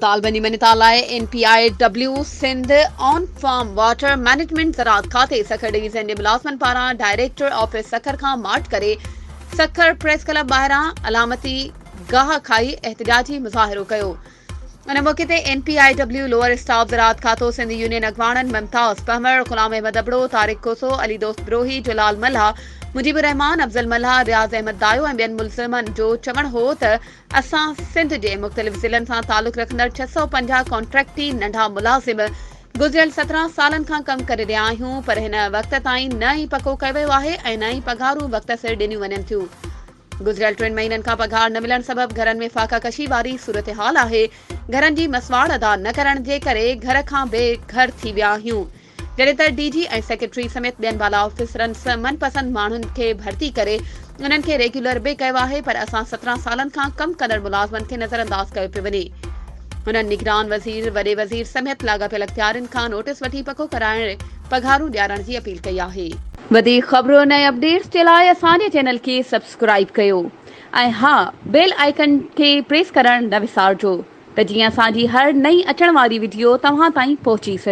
मुतालबनी मनिता लाइ NPIW Sindh on farm water management ज़राअत खाते सखर डिवीज़न जे मुलाज़मनि पारां डायरेक्टर ऑफिस सखर खां मार्च करे सखर प्रेस क्लब ॿाहिरां अलामती गाह खाई एहतजाजी मुज़ाहिरो कयो। उन मौके ते NPIW लोअर स्टाफ ज़राअत खातो सिंध यूनियन अॻवाननि मुमताज़ पहमर, ग़ुलाम अहमद अबड़ो, तारिक कोसो, अली दोस्त ब्रोही, जलाल मल्हा, मुजीबुर रहमान, अफज़ल मल्हा, रियाज़ अहमद दायो ऐं ॿियनि मुल्ज़िमनि जो चवणु हो त असां सिंध जे मुख़्तलिफ़ ज़िलनि सां तालुक़ रखंदड़ 650 कॉन्ट्रैक्टी नंढा मुलाज़िम गुज़िरियल 17 सालनि खां कमु करे रहिया आहियूं, पर हिन वक़्त ताईं न ई पको कयो वियो आहे ऐं न ई पघारूं वक़्त सिर ॾिनियूं वञनि थियूं। गुज़िरियल 3 महीननि खां पघार न मिलण सबबि घरनि में फाका कशी वारी सूरत-हाल आहे। घरनि जी मसवाड़ अदा न करण जे करे घर खां बेघर थी विया आहियूं। जॾहिं त DG ऐं सेक्रेटरी समेत ॿियनि बाला ऑफिसरनि मनपसंद माण्हुनि खे भर्ती करे उन्हनि खे रेग्युलर बि कयो आहे, पर असां 17 सालनि खां कमु कंदड़ मुलाज़मनि खे नज़रअंदाज़ कयो पियो वञे। हुननि निगरान वज़ीर, वॾे वज़ीर समेत लाॻापियल अख़्तियारनि खां नोटिस वठी पको कराइण पघारूं ॾियारण जी अपील कई आहे। वधीक ख़बरुनि ऐं अपडेट्स जे लाइ असांजे चैनल खे सब्सक्राइब कयो ऐं हा, बेल आइकन खे प्रेस करणु न विसारिजो त जीअं असांजी हर नई अचण वारी वीडियो तव्हां ताईं पहुची सघे।